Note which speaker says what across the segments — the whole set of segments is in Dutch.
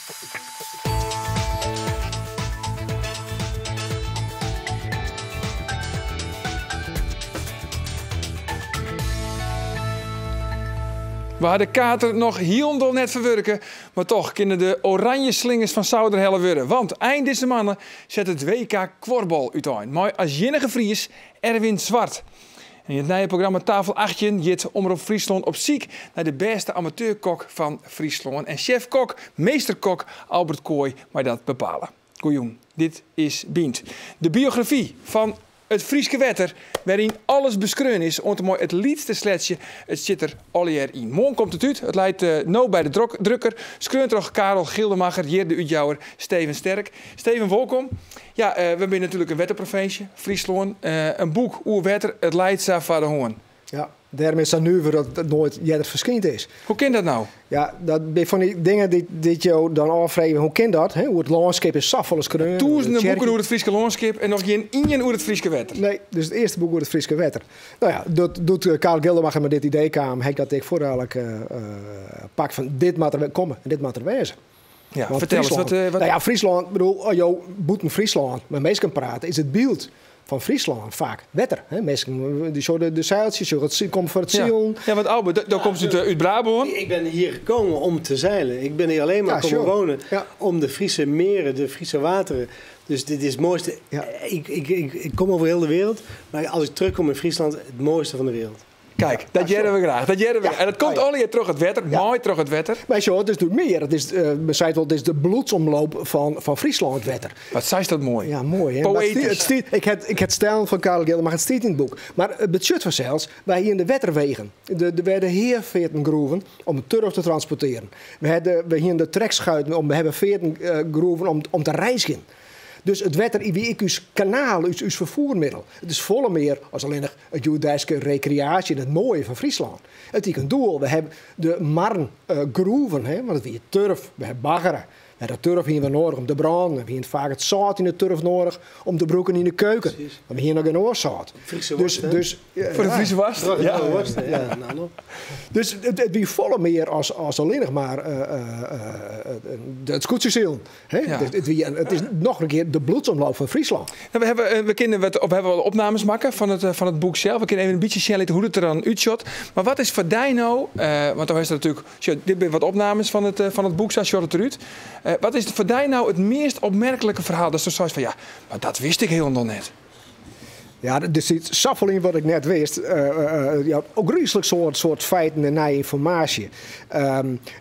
Speaker 1: We hadden Kater nog heel net verwerken, maar toch kunnen de oranje slingers van Zouderhelle worden. Want eind deze mannen zet het WK Kworbal uiteen. Maar als jenige Fries Erwin Zwart. En in het nieuwe programma Tafel 18 jit Omroep Friesland op ziek naar de beste amateurkok van Friesland. En chef-kok, meesterkok Albert Kooi, maar dat bepalen. Goejoen, dit is Bient. De biografie van het Frieske wetter, waarin alles beschreven is, onder het liedste sletje, het zit er alweer in. Morgen komt het uit, het leidt nou bij de drukker, schreuntrog Karel Gildemacher, hier de uitjouwer Steven Sterk. Steven, welkom. Ja, we zijn natuurlijk een wetterprovincie, Friesland, een boek over wetter, het leidt van de hoorn.
Speaker 2: Ja, daarom is dat nu voor dat het nooit eerder verschijnd is.
Speaker 1: Hoe kan dat nou?
Speaker 2: Ja, dat zijn van die dingen die je dan afvragen. Hoe kan dat? Hoe het landschap is saffelens kreun.
Speaker 1: Duizenden boeken over het Frieske landschap en nog geen één over het Frieske wetter.
Speaker 2: Nee, dus het eerste boek over het Frieske wetter. Nou ja, dat doet Karel Gildemacher met dit idee kwam. Hij dat ik vooral pak van dit moet er komen en dit moet er wezen.
Speaker 1: Ja,
Speaker 2: want
Speaker 1: vertel
Speaker 2: Friesland,
Speaker 1: eens. Wat...
Speaker 2: Nou ja, Friesland, bedoel, als je boeten Friesland met mensen kan praten, is het beeld van Friesland vaak wetter. Hè? Mensen die zo de zeiltjes, het komt voor het zeilen.
Speaker 1: Ja, want Albert, dan komt u uit Brabant.
Speaker 3: Ik ben hier gekomen om te zeilen. Ik ben hier alleen maar komen wonen om de Friese meren, de Friese wateren. Dus dit is het mooiste. Ja. Ik kom over heel de wereld, maar als ik terugkom in Friesland, het mooiste van de wereld.
Speaker 1: Kijk, dat jaren we graag. En dat komt alleen terug het wetter, mooi terug het wetter.
Speaker 2: Maar zo, het is natuurlijk meer. Het is, het is de bloedsomloop van Friesland het wetter.
Speaker 1: Wat zei dat mooi.
Speaker 2: Ja, mooi. Hè?
Speaker 1: Poëtisch.
Speaker 2: Ik heb stijl van Karel Gildemacher, het staat in het boek. Maar het budget van zelfs, wij hier in de wetterwegen. Er werden hier 14 groeven om het turf te transporteren. We hier in de trekschuiten, we hebben 14 groeven om te reizen. Dus het wetter wie ik uw kanaal, uw vervoermiddel. Het is volle meer als alleen nog het Joodijske recreatie en het mooie van Friesland. Het is een doel. We hebben de marn groeven, want het is turf, we hebben baggeren. We hebben de turf hier we nodig om te branden. We hebben vaak het zout in de turf nodig om te broeken in de keuken. Precies. We hebben hier nog een oorzout.
Speaker 3: Friese worst,
Speaker 1: voor de Friese worst?
Speaker 3: Ja, worst, ja. Nou.
Speaker 2: Dus het wie volle meer als alleen nog maar het scootjesiel. Het is nog een keer de bloedsomloop van Friesland.
Speaker 1: Nou, we hebben wel opnames maken van het boek zelf. We kunnen even een beetje zien hoe het er dan uitshot. Maar wat is voor jou nou, want dan is er natuurlijk, dit zijn wat opnames van het boek, zoals je het eruit. Wat is voor jou nou het meest opmerkelijke verhaal? Dat is zoals van ja, maar dat wist ik heel nog net.
Speaker 2: Ja, er zit zoveel in wat ik net wist. Ook gruwelijk soort feiten en nieuwe informatie.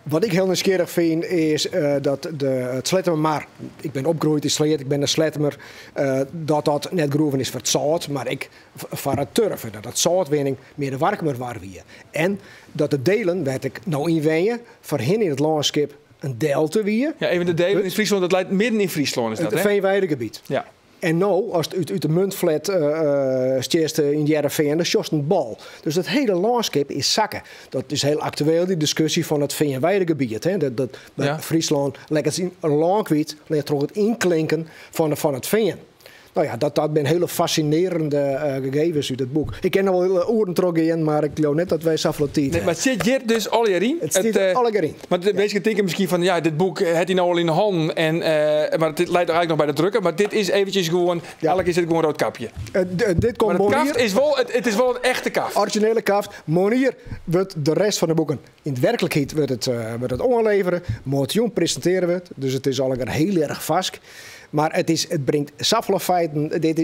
Speaker 2: Wat ik heel nieuwsgierig vind is dat het Slettemer maar, ik ben opgegroeid in Sleet, ik ben een Slettemer, dat net groeven is voor het zout, maar ik voor het turf. Dat het zoutwinning meer de warmer waar weer. En dat de delen, weet ik nou inwenjen, voor hen in het landschap een delte weer.
Speaker 1: Ja, even de delen in Friesland, dat leidt midden in Friesland is dat, hè?
Speaker 2: Het veenweidegebied. Ja. En nou, als het uit de muntflat stierst in de jaren 40, dan sjost een bal. Dus het hele landschap is zakken. Dat is heel actueel, die discussie van het veenweidegebied. Bij Friesland lijkt het in een landgebied, ligt toch het inklinken van het veen. Nou ja, dat zijn hele fascinerende gegevens uit het boek. Ik ken al wel oren terug in, maar ik geloof net dat wij zoveel tijd hebben.
Speaker 1: Maar het zit hier dus al in?
Speaker 2: Het zit er al in.
Speaker 1: Maar de mensen denken misschien van, ja, dit boek heeft hij nou al in de hand. Maar dit leidt eigenlijk nog bij de drukker. Maar dit is eventjes gewoon, eigenlijk is dit gewoon een rood kapje.
Speaker 2: Dit komt
Speaker 1: maar het kaft is wel, het is wel een echte kaft.
Speaker 2: Originele kaft. Monier wordt de rest van de boeken. In de werkelijkheid wordt het ongeleverd. Motion presenteren we het. Dus het is al heel erg vast. Maar het brengt zoveel feiten. Dit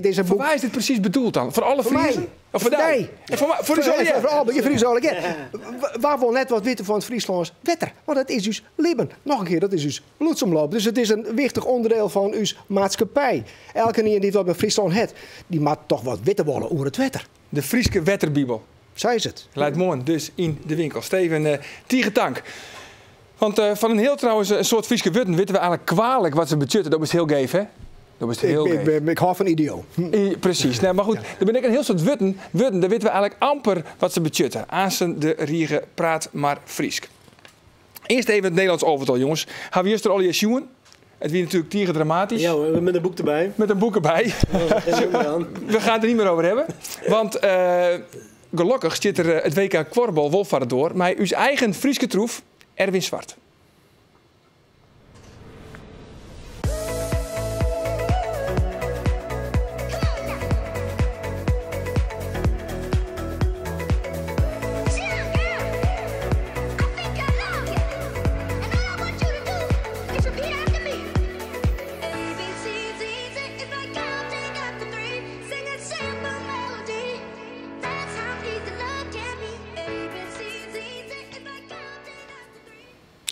Speaker 2: is een boek.
Speaker 1: Voor waar is dit precies bedoeld dan? Voor alle Friesen? Of voor
Speaker 2: mij?
Speaker 1: Voor de Zolje?
Speaker 2: Voor je Friesen. Waar wil net wat weten van het Frieslands wetter? Want dat is dus leven. Nog een keer, dat is dus bloedsomloop. Dus het is een wichtig onderdeel van uw maatschappij. Elke keer die wat met Friesland heeft, die maakt toch wat witte wollen over het wetter.
Speaker 1: De Frieske Wetterbibel.
Speaker 2: Zij is het.
Speaker 1: Leidt mooi dus in de winkel. Steven Tiegetank. Want van een heel trouwens een soort Frieske wutten weten we eigenlijk kwalijk wat ze budgetten. Dat is heel geef, hè? Dat is heel geef.
Speaker 2: Ik hou van idioot.
Speaker 1: Precies. Nee, maar goed, dan ben ik een heel soort wutten. Daar weten we eigenlijk amper wat ze budgetten. Aansen de Riege praat maar Friesk. Eerst even het Nederlands overtal, jongens. Gaan we eerst er al je sjoen? Het wie natuurlijk tieren dramatisch.
Speaker 3: Ja, met een boek erbij.
Speaker 1: Met een boek erbij. We gaan het er niet meer over hebben. Want gelukkig zit er het WK Kworbal Wolfvaart door. Maar uw eigen Frieske troef, Erwin Zwart.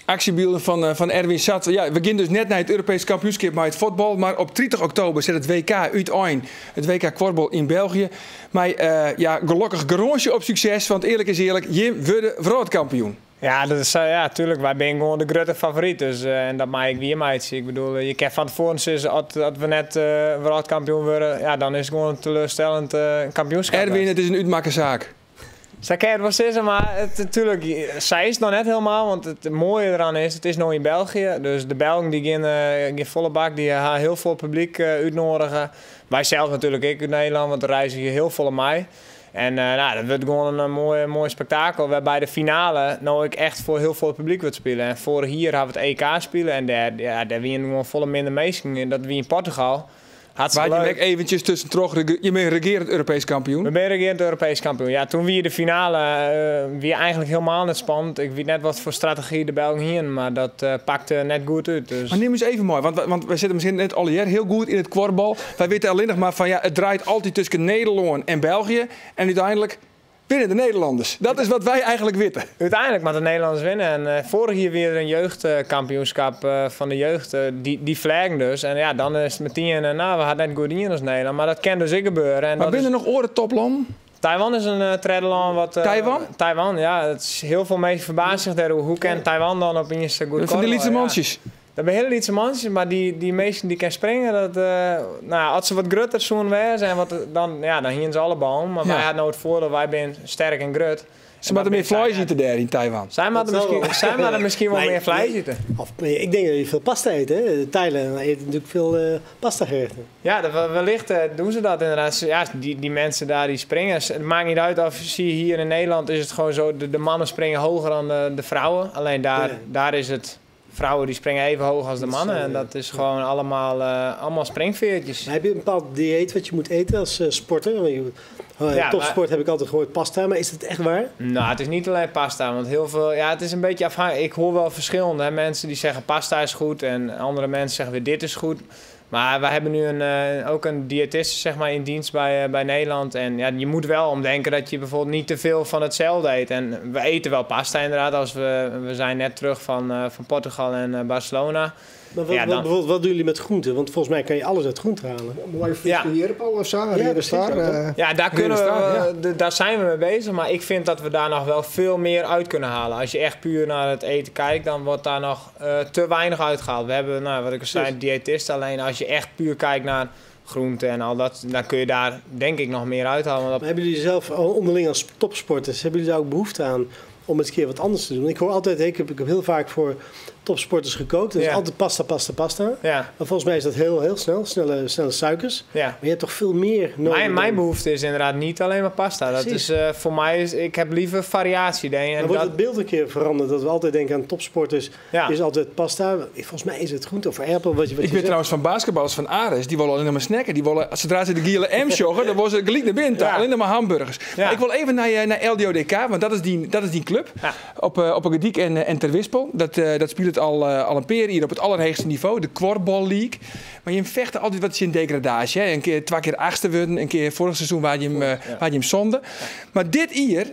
Speaker 1: Actiebeelden van Erwin Sat. Ja, we beginnen dus net naar het Europees kampioenschap met het voetbal. Maar op 30 oktober zit het WK uiteen. Het WK Kworbal in België. Maar gelukkig garantje op succes. Want eerlijk is eerlijk, Jim wordt wereldkampioen.
Speaker 4: Ja, dat is, ja, tuurlijk. Wij zijn gewoon de grote favoriet. Dus, en dat maak ik weer meidje. Ik bedoel, je kan van tevoren zeggen, als we net wereldkampioen worden, ja, dan is het gewoon een teleurstellend kampioenschap.
Speaker 1: Erwin, het is een uitmakerzaak.
Speaker 4: Zij kan het wel zeggen, maar natuurlijk, zij is het nog net helemaal. Want het mooie eraan is, het is nog in België. Dus de Belgen die gaan volle bak, die gaan heel veel publiek uitnodigen. Wij zelf natuurlijk ook uit Nederland, want er reizen hier heel veel mei. En dat wordt gewoon een mooi spektakel. Waarbij de finale nou ik echt voor heel veel publiek wordt spelen. En vorig jaar hebben we het EK spelen en daar wien gewoon volle minder meesten. Dat wie in Portugal.
Speaker 1: Waar je ook eventjes tussen terug, je bent regerend Europees kampioen.
Speaker 4: We zijn regerend Europees kampioen. Ja, toen wie de finale wie eigenlijk helemaal net spannend. Ik weet net wat voor strategie de Belgen hier, maar dat pakte net goed uit. Dus.
Speaker 1: Maar neem eens even mooi, want we zitten misschien net al jaar heel goed in het kworbal. Wij weten alleen nog maar van het draait altijd tussen Nederland en België. En uiteindelijk winnen de Nederlanders. Dat is wat wij eigenlijk weten.
Speaker 4: Uiteindelijk maar de Nederlanders winnen. En vorig jaar weer een jeugdkampioenschap van de jeugd. Die vlaggen dus. En ja, dan is het meteen, we hadden net goed in als Nederland. Maar dat kan dus ook gebeuren. En
Speaker 1: maar binnen nog oren toplanden?
Speaker 4: Taiwan is een treddeland.
Speaker 1: Taiwan?
Speaker 4: Taiwan, ja. Het is heel veel mensen verbazen zich daar. Hoe kan Taiwan dan opeens zo goed
Speaker 1: van die lietse mansjes?
Speaker 4: Dat zijn hele lietse mansjes, maar die meesten die kunnen springen. Als ze wat grutter zo'n zijn, dan hingen ze allemaal. Maar wij hadden nou het voordeel, wij zijn sterk en grut.
Speaker 1: Ze moeten meer vlees eten daar in Taiwan.
Speaker 4: Zij moeten misschien wel meer vlees eten.
Speaker 3: Ik denk dat je veel pasta eet. Hè? Thailand eet natuurlijk veel pasta gerechten.
Speaker 4: Ja, wellicht doen ze dat inderdaad. Ja, die mensen daar die springen. Het maakt niet uit of je ziet hier in Nederland is het gewoon zo. De mannen springen hoger dan de vrouwen. Alleen daar is het. Vrouwen die springen even hoog als de mannen. En dat is gewoon allemaal springveertjes.
Speaker 3: Maar heb je een bepaald dieet wat je moet eten als sporter? Topsport heb ik altijd gehoord pasta, maar is het echt waar?
Speaker 4: Nou, het is niet alleen pasta, want heel veel... Ja, het is een beetje afhankelijk. Ik hoor wel verschillende. Hè? Mensen die zeggen pasta is goed en andere mensen zeggen weer dit is goed. Maar wij hebben nu ook een diëtist zeg maar, in dienst bij Nederland. En ja, je moet wel omdenken dat je bijvoorbeeld niet te veel van hetzelfde eet. En we eten wel pasta inderdaad. Als we zijn net terug van Portugal en Barcelona.
Speaker 3: Maar bijvoorbeeld, wat doen jullie met groenten? Want volgens mij kan je alles uit groenten halen.
Speaker 2: Mooi frietje hierop of zo.
Speaker 4: Ja, daar zijn we mee bezig. Maar ik vind dat we daar nog wel veel meer uit kunnen halen. Als je echt puur naar het eten kijkt, dan wordt daar nog te weinig uitgehaald. We hebben, wat ik al zei, een diëtist. Alleen als je echt puur kijkt naar groenten en al dat, dan kun je daar denk ik nog meer uithalen.
Speaker 3: Maar hebben jullie zelf onderling als topsporters, hebben jullie daar ook behoefte aan om eens een keer wat anders te doen? Ik hoor altijd, ik heb heel vaak voor topsporters gekookt. Dus altijd pasta.
Speaker 4: Ja.
Speaker 3: Maar volgens mij is dat heel snel. Snelle suikers.
Speaker 4: Ja.
Speaker 3: Maar je hebt toch veel meer nodig?
Speaker 4: Mijn behoefte is inderdaad niet alleen maar pasta. Dat is, voor mij ik heb liever variatie.
Speaker 3: Dan wordt het beeld een keer veranderd. Dat we altijd denken aan topsporters. Is altijd pasta. Volgens mij is het groente of erpel.
Speaker 1: Ik weet trouwens van basketballers van Ares. Die willen alleen maar snacken. Die willen, zodra ze de Giele M joggen, dan worden ze gelijk naar binnen. Ja. Alleen maar hamburgers. Ja. Ik wil even naar LDODK. Want dat is die club. Ja. Op een Gediek en Ter Wispel. Dat speelt al een peer hier op het allerhoogste niveau. De Kworbal League. Maar je vecht altijd wat in degradatie. Hè? Een keer 2 keer achtste worden. Een keer vorig seizoen waar je hem zonde. Ja. Maar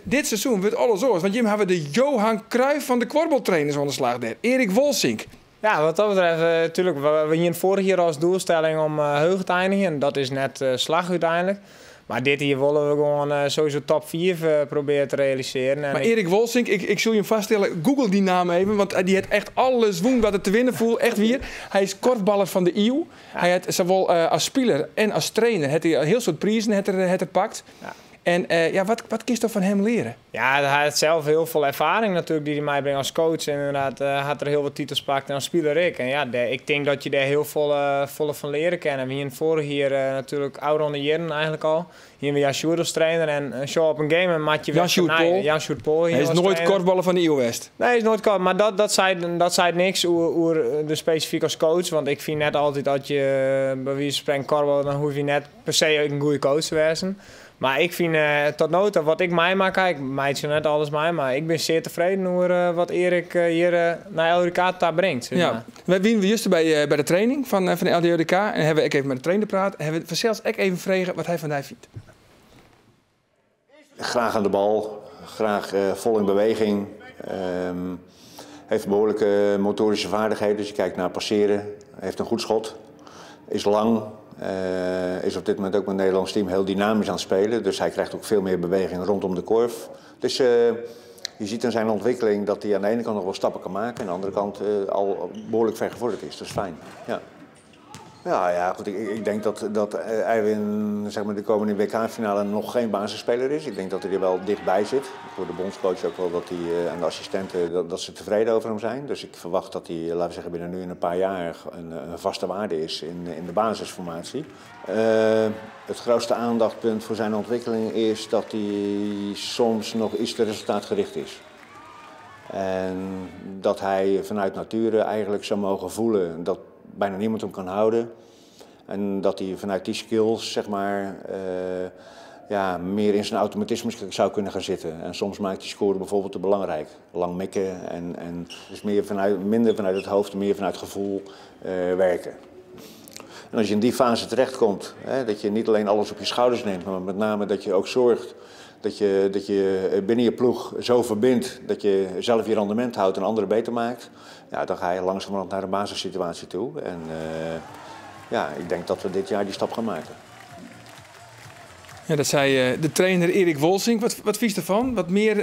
Speaker 1: dit seizoen wordt alles oors. Want je hebben de Johan Cruijff van de Kworbaltrainers aan de slag daar. Erik Wolsink.
Speaker 4: Ja, wat dat betreft, natuurlijk. We hier vorig jaar als doelstelling om heug te eindigen. En dat is net slag uiteindelijk. Maar dit hier willen we gewoon sowieso top 4 proberen te realiseren.
Speaker 1: Maar Erik Wolsink, ik zul je hem vaststellen, google die naam even, want die heeft echt alles woen wat het te winnen voelt. Echt weer. Hij is korfballer van de eeuw. Ja. Hij heeft zowel als speler en als trainer het hij heel soort prijzen het pakt. Ja. En wat kiest er van hem leren?
Speaker 4: Ja, hij heeft zelf heel veel ervaring natuurlijk die hij mij brengt als coach. En inderdaad had er heel wat titels gepakt en als speler ik. En ja, ik denk dat je daar heel veel van leren kan. En we hier vorig hier natuurlijk ouder jaren eigenlijk al. Hier hebben we Jan Sjoerd als trainer en show op een game en Matje
Speaker 1: Jan Sjoerd Pool. Hij is nooit korfballer van de EU-West.
Speaker 4: Nee, hij is nooit kort. Maar dat zei niks over de specifiek als coach. Want ik vind net altijd dat je bij wie je springt korfballen, dan hoef je net per se een goede coach te wezen. Maar ik vind tot nota wat ik mij maak, kijk, meidje net alles mij, maar ik ben zeer tevreden over wat Erik hier naar LDODK daar brengt. Zeg maar.
Speaker 1: Ja, wij winnen we juist bij de training van de LDODK en hebben we even met de trainer praten en hebben we zelfs even vragen wat hij van mij vindt.
Speaker 5: Graag aan de bal, graag vol in beweging. Heeft behoorlijke motorische vaardigheden. Dus je kijkt naar passeren. Heeft een goed schot. Is lang. Is op dit moment ook met het Nederlands team heel dynamisch aan het spelen. Dus hij krijgt ook veel meer beweging rondom de korf. Dus je ziet in zijn ontwikkeling dat hij aan de ene kant nog wel stappen kan maken. En aan de andere kant al behoorlijk ver gevorderd is. Dat is fijn. Ja. Ja, goed. Ik denk dat Erwin zeg maar, de komende WK-finale nog geen basisspeler is. Ik denk dat hij er wel dichtbij zit. Ik hoor de bondscoach ook wel dat hij en de assistenten dat ze tevreden over hem zijn. Dus ik verwacht dat hij, laten we zeggen, binnen nu en een paar jaar een vaste waarde is in de basisformatie. Het grootste aandachtspunt voor zijn ontwikkeling is dat hij soms nog iets te resultaatgericht is. En dat hij vanuit nature eigenlijk zou mogen voelen dat bijna niemand hem kan houden. En dat hij vanuit die skills, zeg maar, meer in zijn automatisme zou kunnen gaan zitten. En soms maakt die score bijvoorbeeld te belangrijk. Lang mikken en dus minder vanuit het hoofd, meer vanuit gevoel werken. En als je in die fase terechtkomt, dat je niet alleen alles op je schouders neemt, maar met name dat je ook zorgt dat je binnen je ploeg zo verbindt dat je zelf je rendement houdt en anderen beter maakt. Ja, dan ga je langzamerhand naar de basissituatie toe. En ik denk dat we dit jaar die stap gaan maken.
Speaker 1: Ja, dat zei de trainer Erik Wolsink. Wat vies ervan? Wat meer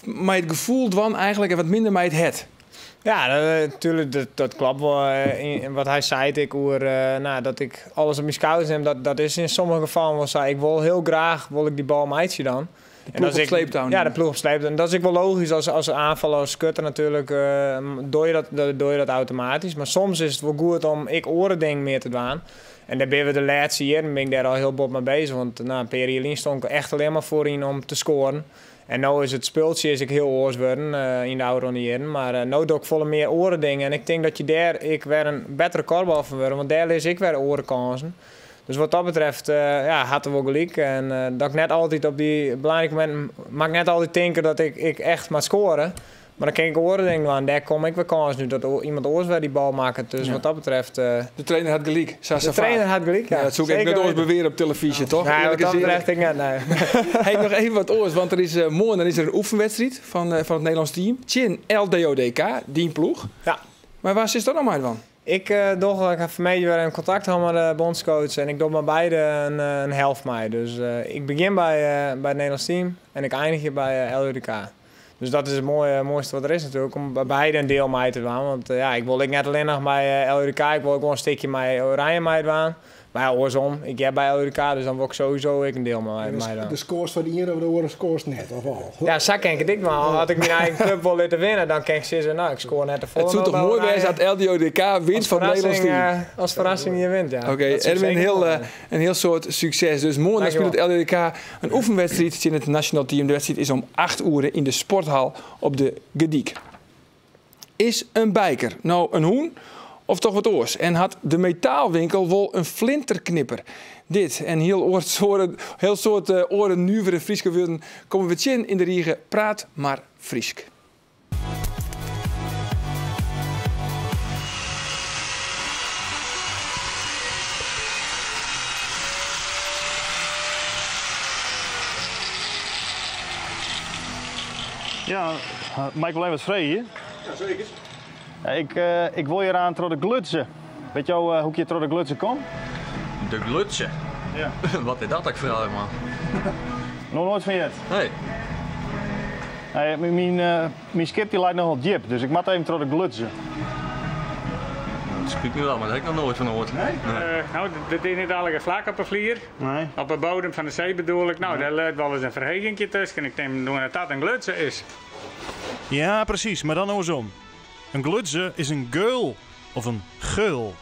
Speaker 1: met het gevoel dwan eigenlijk en wat minder met het.
Speaker 4: Ja, natuurlijk, dat klopt wel. Wat hij zei, dat ik alles op mijn schouders neem, dat is in sommige gevallen wel zo. Ik wil heel graag die bal meidje dan.
Speaker 1: De ploeg op sleeptouw.
Speaker 4: Ja, de ploeg op sleeptouw. En dat is ook wel logisch als aanvaller, als skutter natuurlijk, doe je dat automatisch. Maar soms is het wel goed om oren denk meer te doen. En daar ben we de laatste jaren ben ik daar al heel bot mee bezig. Want Per Jelien stond ik echt alleen maar voorin om te scoren. En nu is het speeltje is ik heel oors worden in de oude jaren. Maar nu doe ik volle meer oren dingen. En ik denk dat je daar weer een betere korbal van wordt. Want daar lees ik weer orenkansen. Dus wat dat betreft had er wel gelijk. En dat ik net altijd op die belangrijke momenten mag ik net altijd denken dat ik echt moet scoren. Maar dan kan ik oren denken aan, daar kom ik weer kans nu dat iemand oors weer die bal maakt. Dus wat dat betreft...
Speaker 1: De trainer had gelijk.
Speaker 4: De trainer had gelijk, ja.
Speaker 1: Dat zoek ik net ooit beweren op televisie, toch?
Speaker 4: Nee, wat dat betreft ik net, nee.
Speaker 1: Hey, nog even wat oors, want er is morgen dan is er een oefenwedstrijd van het Nederlands team. Tjin LDODK, die ploeg.
Speaker 4: Ja.
Speaker 1: Maar waar is dat nou maar van?
Speaker 4: Ik heb vanmiddag weer in contact gehad met de bondscoach en ik doe maar beide een helft mee. Dus ik begin bij het Nederlands team en ik eindig hier bij LDODK. Dus dat is het mooiste wat er is natuurlijk, om bij beide een deel mee te doen. Want ik wil net alleen nog bij LDODK, ik wil ook wel een stukje bij Oranje mee doen. Maar ja, oorsom, ik heb bij LDODK, dus dan wil ik sowieso een deel mee doen.
Speaker 2: De scores van die over de oren scores net, of al?
Speaker 4: Ja, zo kan ik het maar. Had ik mijn eigen club wil laten winnen, dan kan ik zeggen, ik scoor net de volle.
Speaker 1: Het zou toch mooi zijn dat LDODK wint van het Nederlands team?
Speaker 4: Als verrassing je wint, ja.
Speaker 1: Oké, Erwin, een heel soort succes. Dus morgen speelt het LDODK een oefenwedstrijd in het nationaal team. De wedstrijd is om 8 uur in de sporthal op de Gediek. Is een bijker nou een hoen? Of toch wat oors. En had de metaalwinkel wel een flinterknipper. Dit en heel soort oren nuvere Frieske woorden komen we in de riegen. Praat maar Friesk.
Speaker 6: Ja, mag ik wel even wat vragen hier?
Speaker 5: Ja, zeker.
Speaker 6: Ik wil je eraan door de glutsen. Weet je hoe je door de glutsen komt?
Speaker 7: De glutsen?
Speaker 6: Ja.
Speaker 7: Wat is dat ik vraag, man?
Speaker 6: Nog nooit van je het?
Speaker 7: Nee.
Speaker 6: Mijn skip die lijkt nogal diep, dus ik moet even door de glutsen.
Speaker 7: Dat schiet me wel, maar dat heb ik nog nooit van gehoord.
Speaker 6: Nee?
Speaker 8: Dit is niet eigenlijk een vlak op de vlier.
Speaker 6: Nee.
Speaker 8: Op de bodem van de zee bedoel ik. Nou, daar ligt wel eens een verhegingje tussen. En ik denk dat dat een glutsen is.
Speaker 6: Ja, precies, maar dan andersom. Een glutse is een geul of een geul.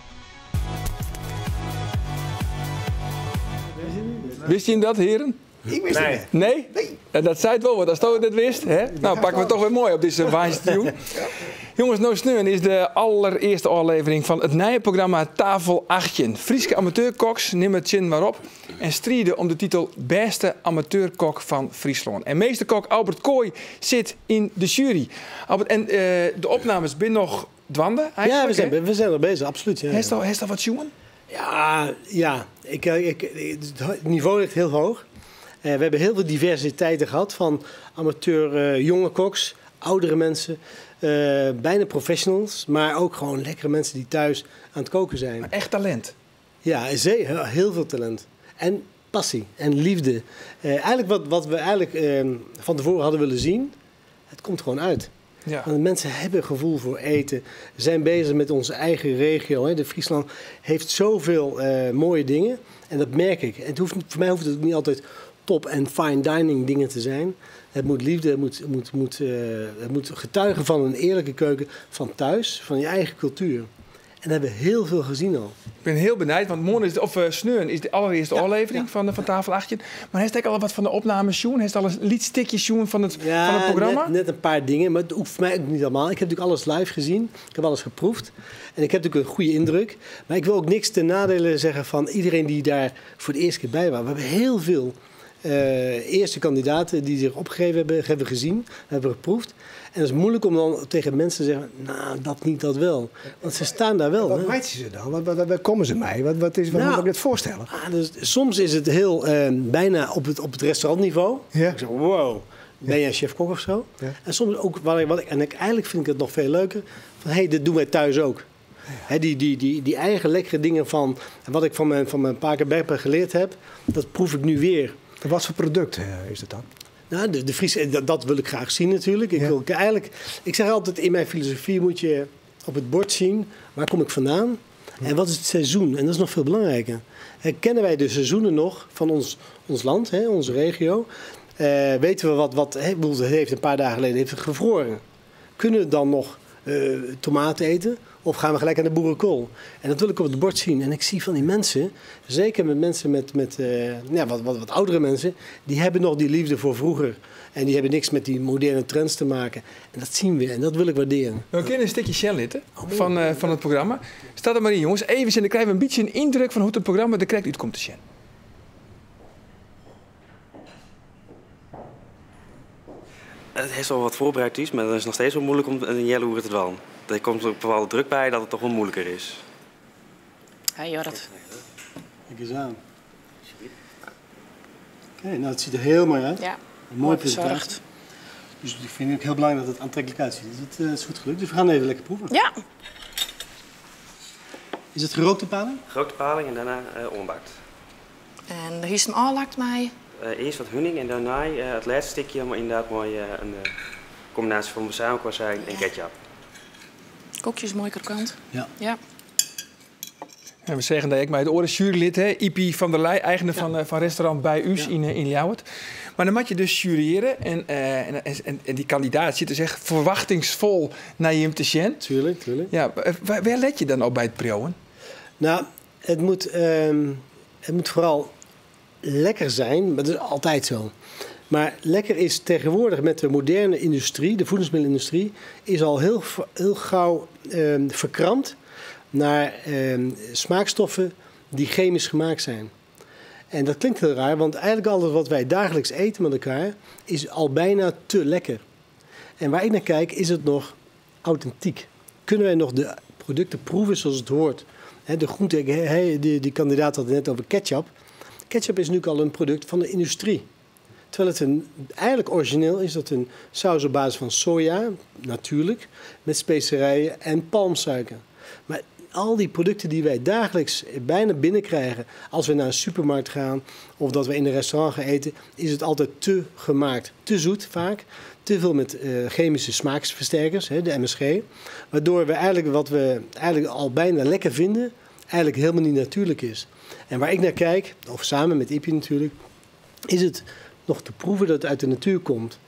Speaker 1: Wist je dat, heren?
Speaker 2: Ik wist het niet.
Speaker 1: Nee? En dat zei het wel, want als je dit wist, hè? Nou pakken we het toch weer mooi op deze Wijnstioen. Jongens, nou sneun is de allereerste aflevering van het nieuwe programma Tafel 18. Frieske amateurkoks nemen het chin maar op en strijden om de titel Beste Amateurkok van Friesland. En meesterkok Albert Kooi zit in de jury. Albert, en de opnames ben nog dwanden eigenlijk?
Speaker 3: Ja, we zijn er bezig, absoluut. Ja.
Speaker 1: Heeft dat wat jongen?
Speaker 3: Ja. Het niveau ligt heel hoog. We hebben heel veel diversiteiten gehad van amateur jonge koks, oudere mensen. bijna professionals, maar ook gewoon lekkere mensen die thuis aan het koken zijn.
Speaker 1: Maar echt talent.
Speaker 3: Ja, heel veel talent. En passie en liefde. Eigenlijk wat we van tevoren hadden willen zien, het komt gewoon uit.
Speaker 1: Ja.
Speaker 3: Want mensen hebben gevoel voor eten, zijn bezig met onze eigen regio. Hè. Friesland heeft zoveel mooie dingen en dat merk ik. En voor mij hoeft het ook niet altijd top- en fine dining dingen te zijn. Het moet liefde, het moet getuigen van een eerlijke keuken van thuis, van je eigen cultuur. En daar hebben we heel veel gezien al.
Speaker 1: Ik ben heel benieuwd, want morgen Sneun is de allereerste oorlevering van Tafel 18. Maar hij heeft al wat van de opnames Sjoen. Hij heeft al een liedstickje Sjoen van het programma.
Speaker 3: Net een paar dingen, maar het hoeft voor mij ook niet allemaal. Ik heb natuurlijk alles live gezien. Ik heb alles geproefd. En ik heb natuurlijk een goede indruk. Maar ik wil ook niks ten nadele zeggen van iedereen die daar voor de eerste keer bij was. We hebben heel veel eerste kandidaten die zich opgegeven hebben gezien, hebben geproefd. En het is moeilijk om dan tegen mensen te zeggen, nou, dat niet, dat wel. Want ze staan daar wel.
Speaker 2: Wat meiden ze dan? Wat komen ze mee? Wat moet ik het voorstellen?
Speaker 3: Dus soms is het heel bijna op het restaurantniveau. Ja. Ik zeg, wow, ben jij chef-kok of zo? Ja. En soms ook, eigenlijk vind ik het nog veel leuker, van dit doen wij thuis ook. Ja. Die eigen lekkere dingen van wat ik van mijn Pakenberg geleerd heb, dat proef ik nu weer.
Speaker 2: En wat voor product is het dan?
Speaker 3: Nou, de Friese, dat wil ik graag zien natuurlijk. Ik zeg altijd, in mijn filosofie moet je op het bord zien, waar kom ik vandaan en wat is het seizoen? En dat is nog veel belangrijker. Kennen wij de seizoenen nog van ons land, onze regio? Weten we wat het heeft een paar dagen geleden heeft gevroren. Kunnen we dan nog tomaten eten? Of gaan we gelijk aan de boerenkool? En dat wil ik op het bord zien. En ik zie van die mensen, zeker met mensen met wat oudere mensen, die hebben nog die liefde voor vroeger. En die hebben niks met die moderne trends te maken. En dat zien we en dat wil ik waarderen.
Speaker 1: We kunnen een stukje Shell van het programma. Staat er maar in, jongens. Even en dan krijgen we een beetje een indruk van hoe het programma er correct uitkomt te Shen.
Speaker 9: Het heeft wel wat voorbereid is, maar het is nog steeds wel moeilijk om een jelle te doen. Er komt ook bepaalde druk bij dat het toch wel moeilijker is.
Speaker 10: Hey Jorrit.
Speaker 3: Kijk eens aan. Oké, nou het ziet er heel mooi uit.
Speaker 10: Ja,
Speaker 3: mooi bezorgd. Dus ik vind het ook heel belangrijk dat het aantrekkelijk uitziet. Dus het is goed gelukt. Dus we gaan even lekker proeven.
Speaker 10: Ja.
Speaker 3: Is het gerookte paling?
Speaker 9: Gerookte paling en daarna onbakt.
Speaker 10: En de hiest hem aanlakt mij.
Speaker 9: Eerst wat hunning en daarna het laatste stukje, maar inderdaad mooi een combinatie van balsamicoazijn en ketchup.
Speaker 10: Kokjes mooi krokant.
Speaker 3: Ja.
Speaker 10: Ja.
Speaker 1: En we zeggen dat ik mij het oren jurylid, Ipi van der Leij, eigenaar van restaurant Bij Us in Ljouwert. Maar dan moet je dus jureren en die kandidaat zit dus echt verwachtingsvol naar je te zien.
Speaker 3: Tuurlijk.
Speaker 1: Ja, waar let je dan op bij het prioen?
Speaker 3: Nou, het moet vooral lekker zijn, maar dat is altijd zo. Maar lekker is tegenwoordig met de moderne industrie, de voedingsmiddelenindustrie, is al heel gauw verkrampt naar smaakstoffen die chemisch gemaakt zijn. En dat klinkt heel raar, want eigenlijk alles wat wij dagelijks eten met elkaar is al bijna te lekker. En waar ik naar kijk, is het nog authentiek. Kunnen wij nog de producten proeven zoals het hoort? De groente, die kandidaat had het net over ketchup. Ketchup is nu al een product van de industrie. Terwijl het eigenlijk origineel is dat een saus op basis van soja, natuurlijk, met specerijen en palmsuiker. Maar al die producten die wij dagelijks bijna binnenkrijgen als we naar een supermarkt gaan of dat we in een restaurant gaan eten, is het altijd te gemaakt. Te zoet vaak, te veel met chemische smaakversterkers, de MSG. Waardoor we eigenlijk wat we eigenlijk al bijna lekker vinden, eigenlijk helemaal niet natuurlijk is. En waar ik naar kijk, of samen met Ipi natuurlijk, is het nog te proeven dat het uit de natuur komt.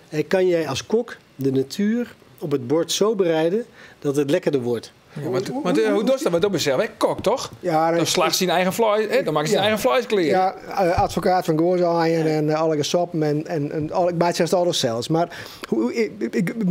Speaker 3: En kan jij als kok de natuur op het bord zo bereiden dat het lekkerder wordt?
Speaker 1: Ja, maar hoe doet dat? Dat is zelf kok, toch?
Speaker 2: Ja,
Speaker 1: dan slaagt zijn eigen vlees, dan maakt hij zijn eigen vlees kleren.
Speaker 2: Ja, advocaat van Goorzaaien en alle soppen en ik maak het alles zelfs. Maar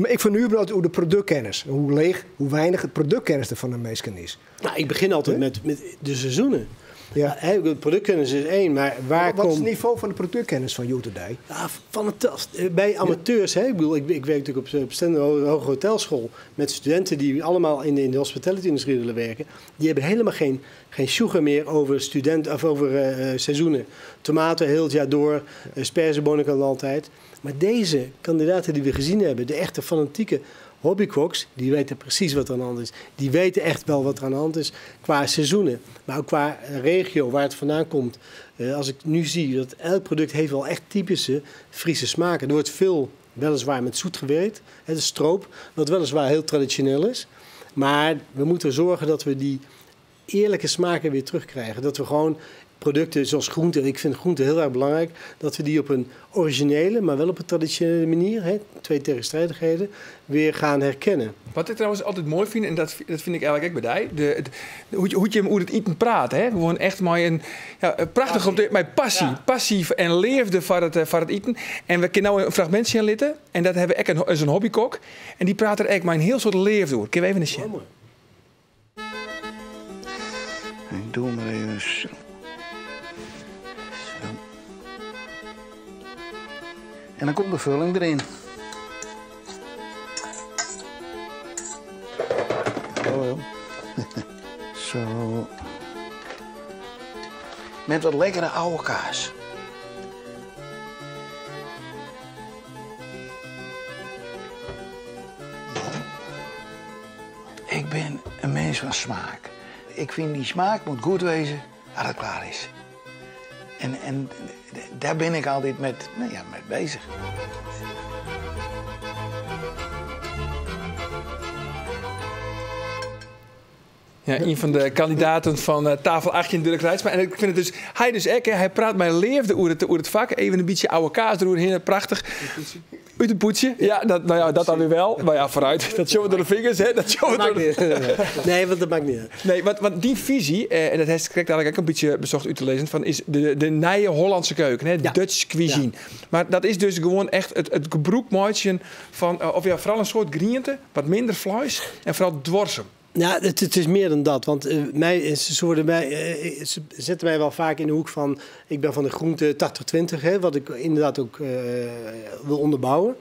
Speaker 2: ik van u hoe de productkennis, hoe leeg, hoe weinig het productkennis er van de meesten is.
Speaker 3: Nou, ik begin altijd met de seizoenen. Ja, de productkennis is één, maar
Speaker 2: wat is het niveau van de productkennis van You Today?
Speaker 3: Ja, fantastisch. Bij amateurs, ik werk natuurlijk op Stende Hoge Hotelschool met studenten die allemaal in de hospitality-industrie willen werken. Die hebben helemaal geen sugar meer over seizoenen. Tomaten heel het jaar door, sperziebonen kan altijd. Maar deze kandidaten die we gezien hebben, de echte fanatieke hobbykoks, die weten precies wat er aan de hand is. Die weten echt wel wat er aan de hand is qua seizoenen. Maar ook qua regio, waar het vandaan komt. Als ik nu zie dat elk product heeft wel echt typische Friese smaken. Er wordt veel, weliswaar met zoet gewerkt. Het is stroop, wat weliswaar heel traditioneel is. Maar we moeten zorgen dat we die eerlijke smaken weer terugkrijgen. Dat we gewoon producten zoals groenten, ik vind groenten heel erg belangrijk, dat we die op een originele, maar wel op een traditionele manier, 2 tegenstrijdigheden, weer gaan herkennen.
Speaker 1: Wat ik trouwens altijd mooi vind, en dat vind ik eigenlijk ook bij die, hoe je over het eten praat, hè? Gewoon echt maar een prachtig op met passie en leefde voor het eten. En we kunnen nou een fragmentje aan litten, en dat hebben we ook een hobbykok, en die praat er echt maar een heel soort leef door. Kunnen we even een zien?
Speaker 11: Ik doe maar even zo. En dan komt de vulling erin. Oh, zo. Met wat lekkere oude kaas. Ik ben een mens van smaak. Ik vind die smaak moet goed wezen als het klaar is. En daar ben ik altijd met bezig.
Speaker 1: Ja, een van de kandidaten van tafel 18, Dirk Rijtsma. En ik vind het dus, hij praat mij leefde over het vak. Even een beetje oude kaas eroverheen, prachtig. Uit een poetsje. Ja, dat dan weer wel. Maar ja, vooruit. Dat showen door de vingers, hè.
Speaker 3: Nee, want dat maakt niet uit.
Speaker 1: Nee, want die visie, en dat heeft eigenlijk ook een beetje bezocht uit te lezen, van is de nieuwe Hollandse keuken, hè, Dutch cuisine. Ja. Maar dat is dus gewoon echt het gebroekmaatje van, vooral een soort groente, wat minder vlees en vooral dwarsem.
Speaker 3: Nou, het is meer dan dat. Want ze zetten mij wel vaak in de hoek van, ik ben van de groente 80-20, wat ik inderdaad ook wil onderbouwen.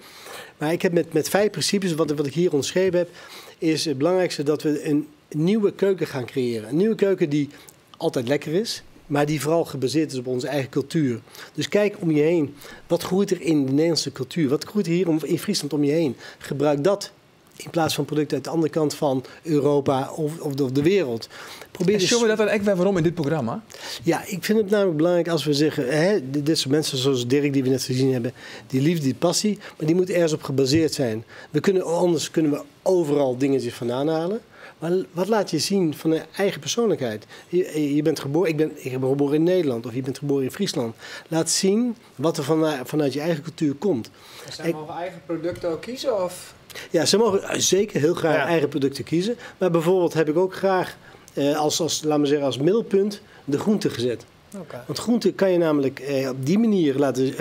Speaker 3: Maar ik heb met 5 principes, wat ik hier omschreven heb, is het belangrijkste dat we een nieuwe keuken gaan creëren. Een nieuwe keuken die altijd lekker is, maar die vooral gebaseerd is op onze eigen cultuur. Dus kijk om je heen. Wat groeit er in de Nederlandse cultuur? Wat groeit er hier in Friesland om je heen? Gebruik dat in plaats van producten uit de andere kant van Europa of de wereld.
Speaker 1: Zullen we dat dan echt weer waarom in dit programma?
Speaker 3: Ja, ik vind het namelijk belangrijk als we zeggen, dit soort mensen zoals Dirk die we net gezien hebben, die liefde, die passie, maar die moet ergens op gebaseerd zijn. Anders kunnen we overal dingetjes vandaan halen. Maar wat laat je zien van een eigen persoonlijkheid? Je bent geboren, ik ben geboren in Nederland of je bent geboren in Friesland. Laat zien wat er vanuit je eigen cultuur komt.
Speaker 4: Zijn we eigen producten ook kiezen? Of?
Speaker 3: Ja, ze mogen zeker heel graag eigen producten kiezen. Maar bijvoorbeeld heb ik ook graag als middelpunt de groente gezet. Okay. Want groente kan je namelijk op die manier laten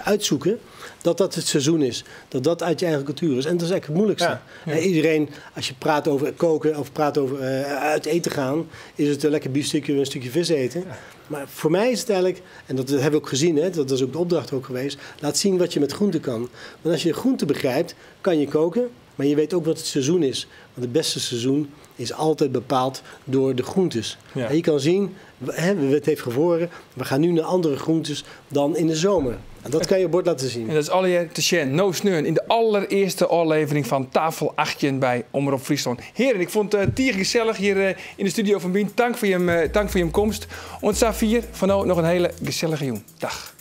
Speaker 3: uitzoeken dat het seizoen is. Dat uit je eigen cultuur is. En dat is eigenlijk het moeilijkste. Ja. Iedereen, als je praat over koken of praat over uit eten gaan, is het een lekker biefstukje of een stukje vis eten. Ja. Maar voor mij is het eigenlijk, en dat hebben we ook gezien, dat is ook de opdracht ook geweest, laat zien wat je met groente kan. Want als je groente begrijpt, kan je koken, maar je weet ook wat het seizoen is. Want het beste seizoen is altijd bepaald door de groentes. Ja. En je kan zien, het heeft gevroren, we gaan nu naar andere groentes dan in de zomer. En dat kan je op bord laten zien.
Speaker 1: En dat is alle te zien, no sneun, in de allereerste aflevering van Tafel 18 bij Omroep Friesland. Heren, ik vond het tier gezellig hier in de studio van Bien. Dank voor je komst. Ons Safir, van nou nog een hele gezellige jongen. Dag.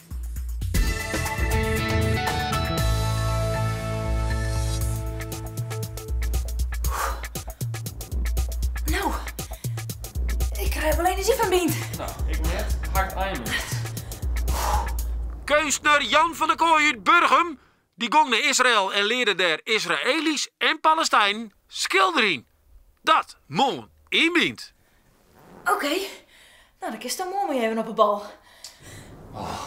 Speaker 12: Nou, ik krijg wel energie van Bien.
Speaker 7: Nou, ik net hard aan.
Speaker 13: Keusner Jan van der Kooi uit Burgum, die ging naar Israël en leerde daar Israëli's en Palestijn schilderen. Dat mooi inbindt.
Speaker 12: Oké, nou dan kist dan mooi even op de bal.
Speaker 7: Oh.